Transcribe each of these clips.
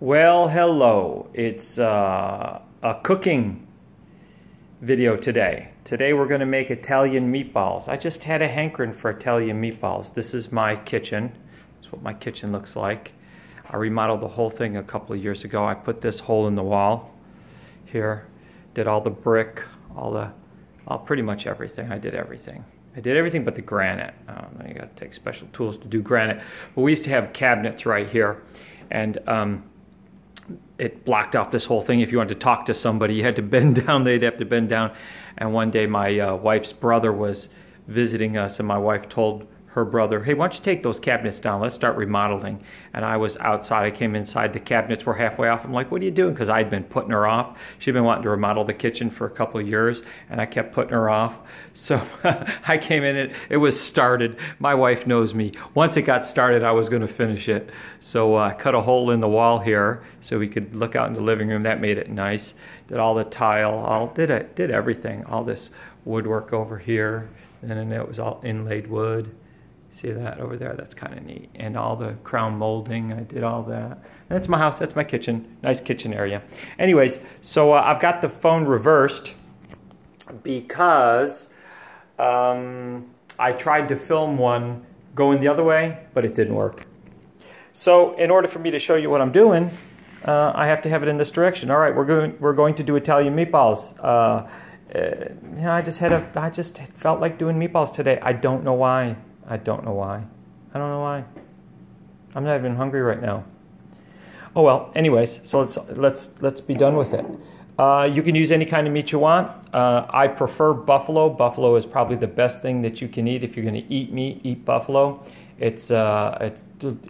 Well, hello. It's a cooking video today. Today we're going to make Italian meatballs. I just had a hankering for Italian meatballs. This is my kitchen. That's what my kitchen looks like. I remodeled the whole thing a couple of years ago. I put this hole in the wall here. Did all the brick, pretty much everything. I did everything. I did everything but the granite. You got to take special tools to do granite. But we used to have cabinets right here, and it blocked off this whole thing. If you wanted to talk to somebody, you had to bend down. They'd have to bend down. And one day my wife's brother was visiting us, and my wife told her brother, hey, why don't you take those cabinets down? Let's start remodeling. And I was outside. I came inside. The cabinets were halfway off. I'm like, what are you doing? Because I'd been putting her off. She'd been wanting to remodel the kitchen for a couple of years, and I kept putting her off. So I came in. It was started. My wife knows me. Once it got started, I was going to finish it. So I cut a hole in the wall here so we could look out in the living room. That made it nice. Did all the tile. Did everything. All this woodwork over here. And then it was all inlaid wood. See that over there? That's kind of neat. And all the crown molding, I did all that. And that's my house, that's my kitchen. Nice kitchen area. Anyways, so I've got the phone reversed because I tried to film one going the other way, but it didn't work. So in order for me to show you what I'm doing, I have to have it in this direction. All right, we're going to do Italian meatballs. I just felt like doing meatballs today. I don't know why. I don't know why. I'm not even hungry right now. Oh well. Anyways, so let's be done with it. You can use any kind of meat you want. I prefer buffalo. Buffalo is probably the best thing that you can eat if you're going to eat meat. Eat buffalo. It's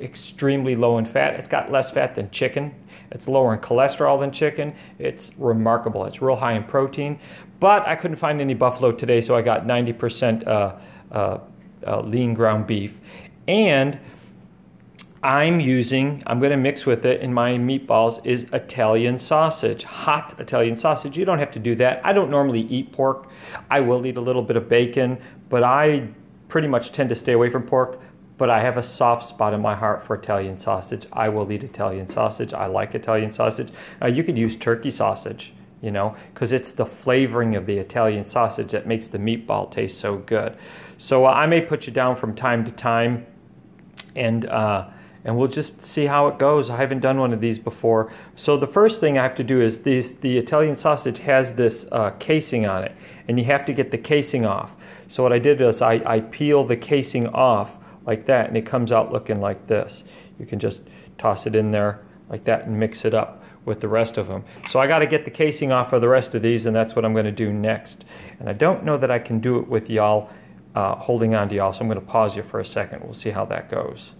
extremely low in fat. It's got less fat than chicken. It's lower in cholesterol than chicken. It's remarkable. It's real high in protein. But I couldn't find any buffalo today, so I got 90% lean ground beef. And I'm going to mix with it in my meatballs is Italian sausage, hot Italian sausage. You don't have to do that. I don't normally eat pork. I will eat a little bit of bacon, but I pretty much tend to stay away from pork. But I have a soft spot in my heart for Italian sausage. I will eat Italian sausage. I like Italian sausage. You could use turkey sausage, you know, because it's the flavoring of the Italian sausage that makes the meatball taste so good. So I may put you down from time to time, and we'll just see how it goes. I haven't done one of these before. So the first thing I have to do is the Italian sausage has this casing on it, and you have to get the casing off. So what I did is I peel the casing off like that, and it comes out looking like this. You can just toss it in there like that and mix it up with the rest of them. So I got to get the casing off of the rest of these, and that's what I'm going to do next. And I don't know that I can do it with y'all holding on to y'all, so I'm going to pause you for a second. We'll see how that goes.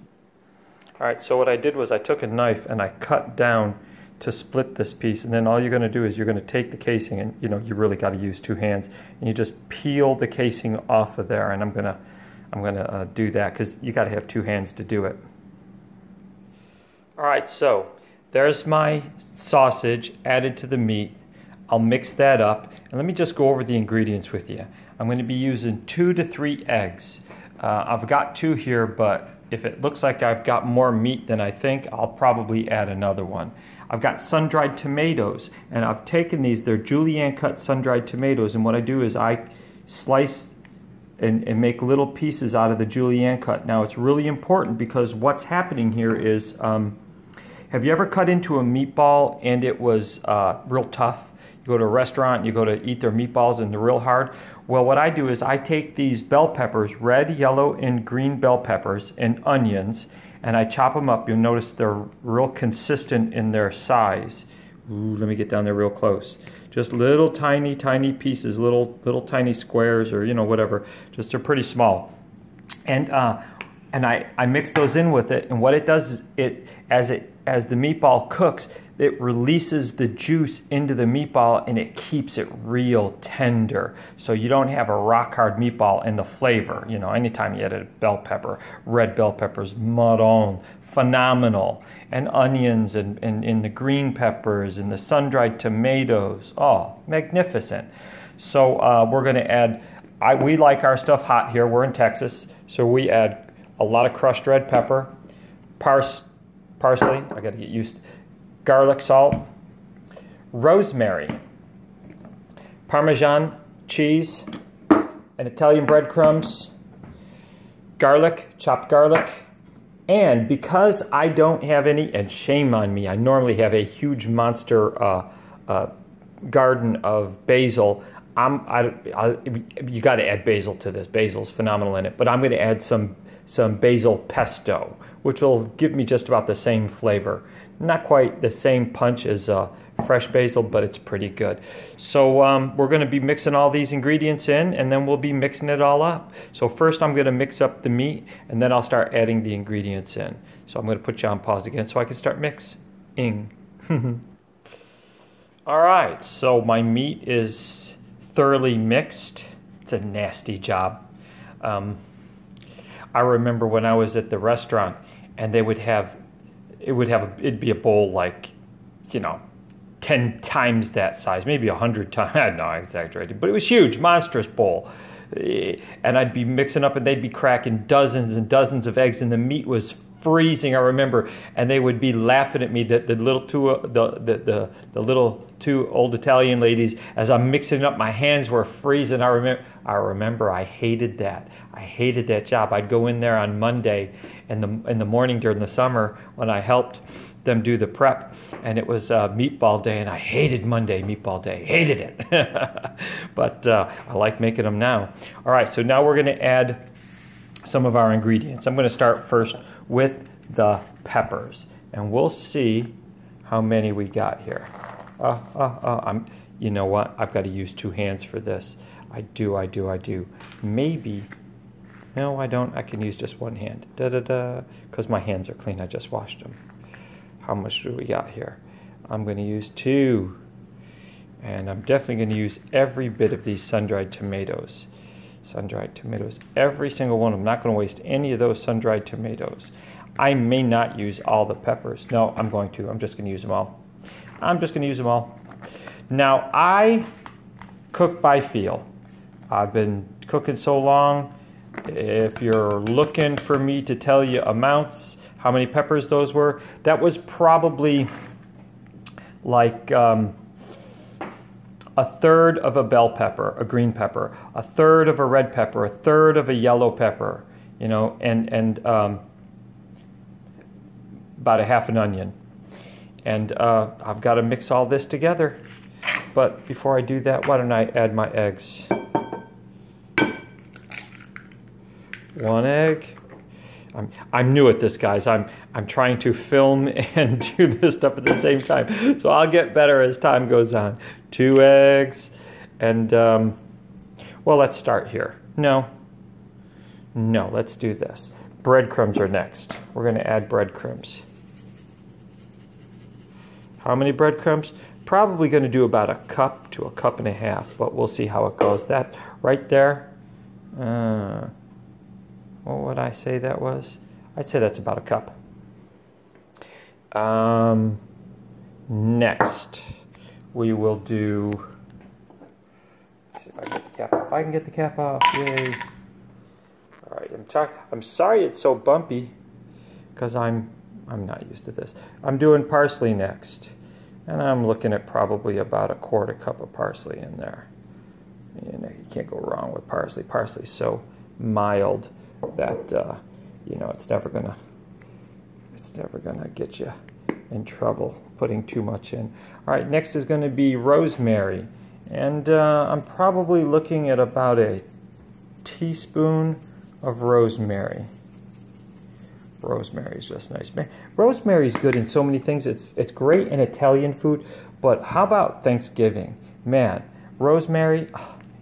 All right, so what I did was I took a knife and I cut down to split this piece, and then all you're going to do is you're going to take the casing, and you really got to use two hands, and you just peel the casing off of there, and I'm going to do that because you got to have two hands to do it. All right, so there's my sausage added to the meat. I'll mix that up, and let me just go over the ingredients with you. I'm going to be using 2 to 3 eggs. I've got 2 here, but if it looks like I've got more meat than I think, I'll probably add another one. I've got sun-dried tomatoes, and I've taken these, they're julienne cut sun-dried tomatoes, and what I do is I slice and make little pieces out of the julienne cut. Now it's really important because what's happening here is, have you ever cut into a meatball and it was real tough? You go to a restaurant, you go to eat their meatballs and they're real hard. Well, what I do is I take these bell peppers, red, yellow, and green bell peppers, and onions, and I chop them up. You'll notice they're real consistent in their size. Ooh, let me get down there real close. Just little tiny pieces, little tiny squares, or whatever. Just they're pretty small. And I mix those in with it, and what it does is as the meatball cooks, it releases the juice into the meatball, and it keeps it real tender. So you don't have a rock hard meatball, and the flavor, anytime you add a bell pepper, red bell peppers, madon, phenomenal. And onions and the green peppers and the sun-dried tomatoes, oh, magnificent. So we're going to add, we like our stuff hot here. We're in Texas, so we add a lot of crushed red pepper, parsley. I got to get used garlic salt, rosemary, Parmesan cheese, and Italian breadcrumbs, garlic, chopped garlic, and because I don't have any, and shame on me, I normally have a huge monster garden of basil. You got to add basil to this. Basil's phenomenal in it, but I'm going to add some basil pesto, which will give me just about the same flavor. Not quite the same punch as fresh basil, but it's pretty good. So we're going to be mixing all these ingredients in, and then we'll be mixing it all up. So first I'm going to mix up the meat, and then I'll start adding the ingredients in. So I'm going to put you on pause again so I can start mixing. All right, so my meat is thoroughly mixed. It's a nasty job. I remember when I was at the restaurant, and they would have, it'd be a bowl like, 10 times that size, maybe 100 times. I don't know, I exaggerated, but it was huge, monstrous bowl. And I'd be mixing up, and they'd be cracking dozens and dozens of eggs, and the meat was freezing, I remember, and they would be laughing at me, the little two old Italian ladies, as I'm mixing it up. My hands were freezing. I remember I hated that. I hated that job. I'd go in there on Monday in the morning during the summer when I helped them do the prep, and it was meatball day, and I hated Monday meatball day. Hated it. But I like making them now. All right, so now we're going to add some of our ingredients. I'm going to start first with the peppers, and we'll see how many we got here. You know what? I've got to use two hands for this. I do. Maybe, no, I don't. I can use just one hand. Because my hands are clean. I just washed them. How much do we got here? I'm going to use two. And I'm definitely going to use every bit of these sun-dried tomatoes. Sun-dried tomatoes, every single one. I'm not going to waste any of those sun-dried tomatoes. I may not use all the peppers. No, I'm going to. I'm just going to use them all. Now, I cook by feel. I've been cooking so long. If you're looking for me to tell you amounts, how many peppers those were, that was probably like a third of a bell pepper, a green pepper, a third of a red pepper, a third of a yellow pepper, and about a half an onion. And I've got to mix all this together. But before I do that, why don't I add my eggs? One egg. I'm new at this, guys. I'm trying to film and do this stuff at the same time, so I'll get better as time goes on. 2 eggs, and well, let's start here. No, let's do this. Breadcrumbs are next. We're going to add breadcrumbs. How many breadcrumbs? Probably going to do about a cup to a cup and a half, but we'll see how it goes. That right there. What would I say that was? I'd say that's about a cup. Next, we will do. Let's see if I can get the cap off. If I can get the cap off, yay! All right, I'm sorry it's so bumpy, because I'm not used to this. I'm doing parsley next, and I'm looking at probably about a quarter cup of parsley in there. You can't go wrong with parsley. Parsley's so mild that it's never gonna get you in trouble putting too much in. All right, next is going to be rosemary, and I'm probably looking at about a teaspoon of rosemary. Rosemary is just nice. Rosemary is good in so many things. It's great in Italian food, but how about Thanksgiving? Man, rosemary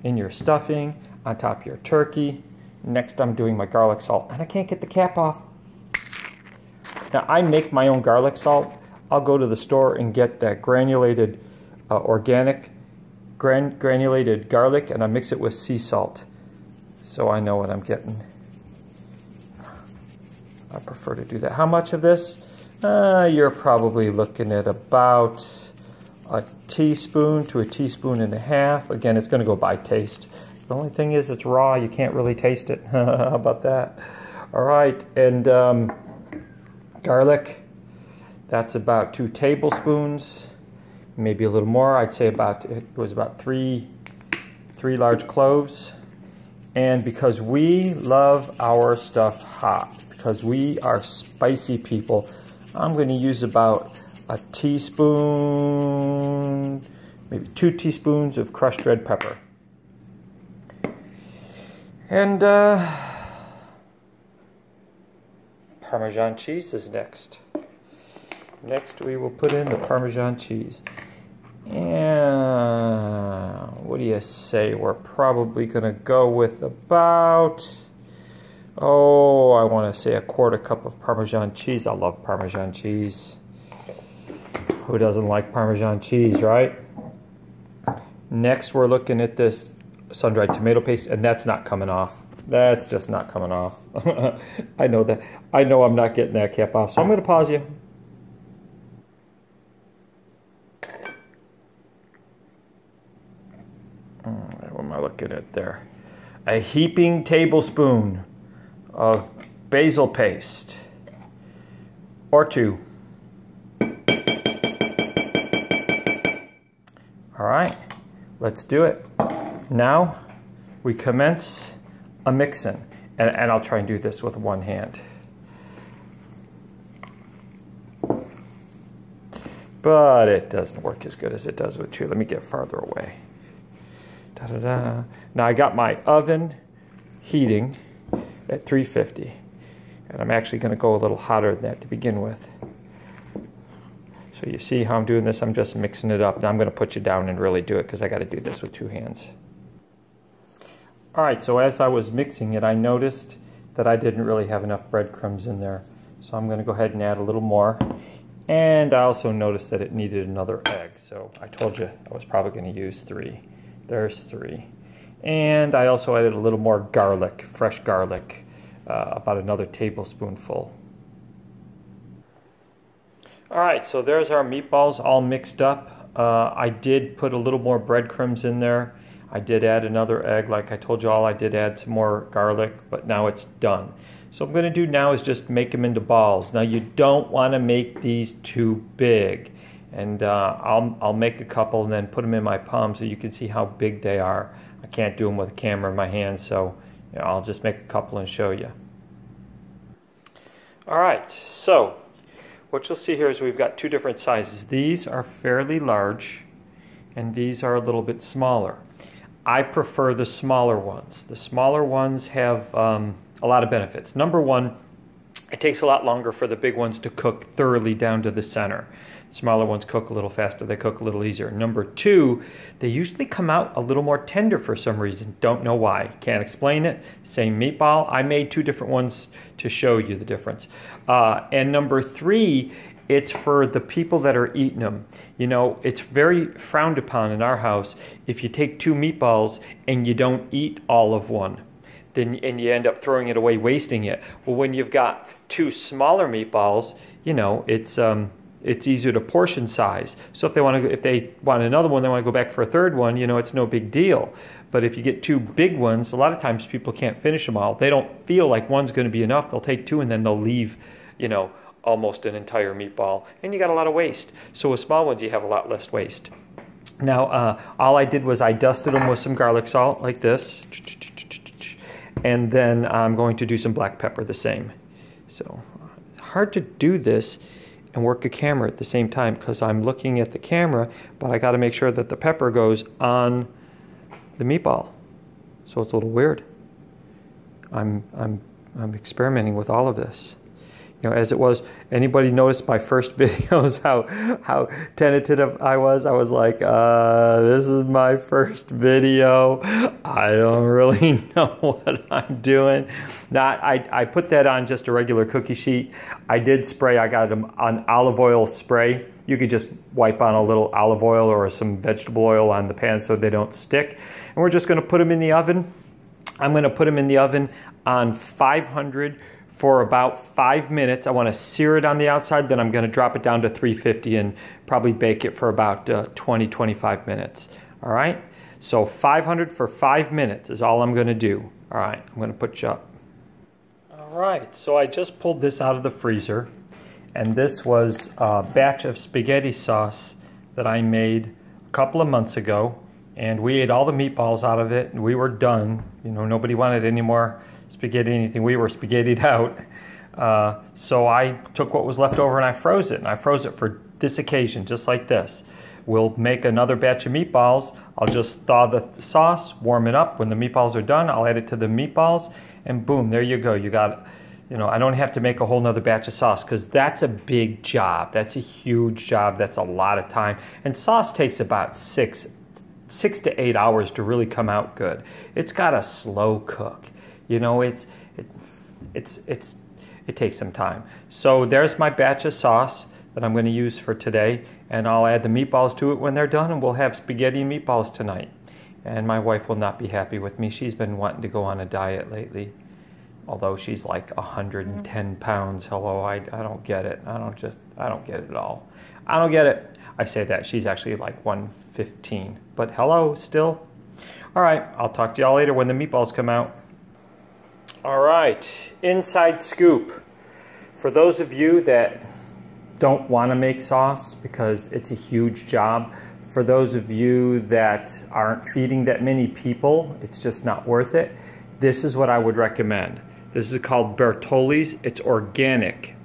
in your stuffing, on top of your turkey. Next, I'm doing my garlic salt, and I can't get the cap off. Now, I make my own garlic salt. I'll go to the store and get that granulated, organic granulated garlic, and I mix it with sea salt, so I know what I'm getting. I prefer to do that. How much of this? You're probably looking at about a teaspoon to a teaspoon and a half. Again, it's going to go by taste. The only thing is it's raw. You can't really taste it. How about that? All right, and garlic. That's about 2 tablespoons, maybe a little more. I'd say it was about three large cloves. And because we love our stuff hot, because we are spicy people, I'm going to use about a teaspoon, maybe 2 teaspoons of crushed red pepper. And Parmesan cheese is next. Next we will put in the Parmesan cheese. And what do you say? We're probably going to go with about, I want to say a 1/4 cup of Parmesan cheese. I love Parmesan cheese. Who doesn't like Parmesan cheese, right? Next we're looking at this sun-dried tomato paste, and that's not coming off. That's just not coming off. I know that. I know I'm not getting that cap off, so I'm going to pause you. What am I looking at there? A heaping tablespoon of basil paste, or 2. All right, let's do it. Now we commence a mixing, and I'll try and do this with one hand. But it doesn't work as good as it does with 2. Let me get farther away. Da-da-da. Now I got my oven heating at 350, and I'm actually going to go a little hotter than that to begin with. So you see how I'm doing this? I'm just mixing it up. Now I'm going to put you down and really do it because I got to do this with 2 hands. All right, so as I was mixing it, I noticed that I didn't really have enough breadcrumbs in there. So I'm going to go ahead and add a little more. And I also noticed that it needed another egg. So I told you I was probably going to use 3. There's 3. And I also added a little more garlic, fresh garlic, about another tablespoonful. All right, so there's our meatballs all mixed up. I did put a little more breadcrumbs in there. I did add another egg, like I told you all. I did add some more garlic, but now it's done. So what I'm going to do now is just make them into balls. Now you don't want to make these too big. And I'll make a couple and then put them in my palm so you can see how big they are. I can't do them with a camera in my hand, so I'll just make a couple and show you. All right, so what you'll see here is we've got 2 different sizes. These are fairly large, and these are a little bit smaller. I prefer the smaller ones. The smaller ones have a lot of benefits. Number one, it takes a lot longer for the big ones to cook thoroughly down to the center. Smaller ones cook a little faster, they cook a little easier. Number 2, they usually come out a little more tender for some reason. Don't know why, can't explain it. Same meatball. I made 2 different ones to show you the difference. And number 3, it's for the people that are eating them. You know, it's very frowned upon in our house if you take 2 meatballs and you don't eat all of one. And you end up throwing it away, wasting it. Well, when you've got 2 smaller meatballs, you know, it's easier to portion size. So if they want another one, they want to go back for a 3rd one, you know, it's no big deal. But if you get 2 big ones, a lot of times people can't finish them all. They don't feel like one's going to be enough. They'll take 2 and then they'll leave, you know, almost an entire meatball. And you got a lot of waste. So with small ones, you have a lot less waste. Now, all I did was I dusted them with some garlic salt like this. And then I'm going to do some black pepper the same. So hard to do this and work a camera at the same time because I'm looking at the camera, but I got to make sure that the pepper goes on the meatball. So it's a little weird. I'm experimenting with all of this. You know, as it was, anybody noticed my first videos how tentative I was? I was like, this is my first video. I don't really know what I'm doing. Now, I put that on just a regular cookie sheet. I did spray, I got them on olive oil spray. You could just wipe on a little olive oil or some vegetable oil on the pan so they don't stick. And we're just gonna put them in the oven. I'm gonna put them in the oven on 500 for about 5 minutes. I want to sear it on the outside, then I'm going to drop it down to 350 and probably bake it for about 20-25 minutes. All right, so 500 for 5 minutes is all I'm going to do. All right, I'm going to put you up. All right, so I just pulled this out of the freezer, And this was a batch of spaghetti sauce that I made a couple of months ago. And we ate all the meatballs out of it, and we were done. You know, nobody wanted any more spaghetti, anything. We were spaghettied out. So I took what was left over and I froze it. And I froze it for this occasion, just like this. We'll make another batch of meatballs. I'll just thaw the sauce, warm it up. When the meatballs are done, I'll add it to the meatballs, and boom, there you go. You got, you know, I don't have to make a whole nother batch of sauce because that's a big job. That's a huge job. That's a lot of time. And sauce takes about 6 to 8 hours to really come out good. It's got a slow cook. You know, it takes some time. So there's my batch of sauce that I'm going to use for today, and I'll add the meatballs to it when they're done, and we'll have spaghetti and meatballs tonight. And my wife will not be happy with me. She's been wanting to go on a diet lately, although she's like 110 pounds. Hello, I don't get it. I don't get it at all. I don't get it. I say that. She's actually like 115. But hello, still. All right, I'll talk to y'all later when the meatballs come out. All right, inside scoop. For those of you that don't want to make sauce because it's a huge job, for those of you that aren't feeding that many people, it's just not worth it, this is what I would recommend. This is called Bertolli's. It's organic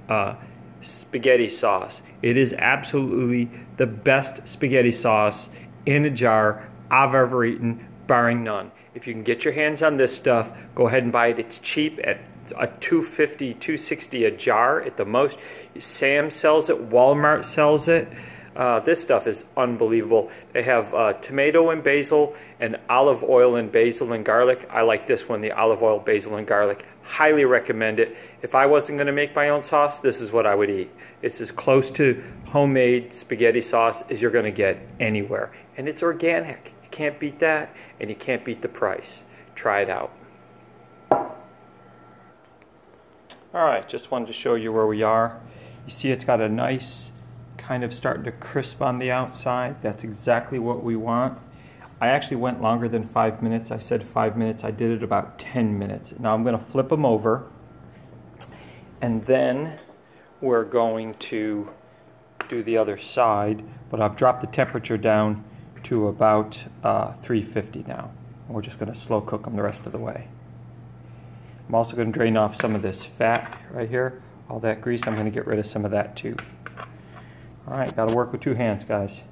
spaghetti sauce. It is absolutely the best spaghetti sauce in a jar I've ever eaten, barring none. If you can get your hands on this stuff, go ahead and buy it. It's cheap at a $2.50, $2.60 a jar at the most. Sam sells it, Walmart sells it. This stuff is unbelievable. They have tomato and basil and olive oil and basil and garlic. I like this one, the olive oil, basil and garlic. Highly recommend it. If I wasn't going to make my own sauce, this is what I would eat. It's as close to homemade spaghetti sauce as you're going to get anywhere. And it's organic. You can't beat that, and you can't beat the price. Try it out. All right, just wanted to show you where we are. You see it's got a nice kind of starting to crisp on the outside. That's exactly what we want. I actually went longer than 5 minutes. I said 5 minutes. I did it about 10 minutes. Now I'm going to flip them over, and then we're going to do the other side, but I've dropped the temperature down to about 350 now. We're just going to slow cook them the rest of the way. I'm also going to drain off some of this fat right here. All that grease, I'm going to get rid of some of that too. All right, got to work with 2 hands, guys.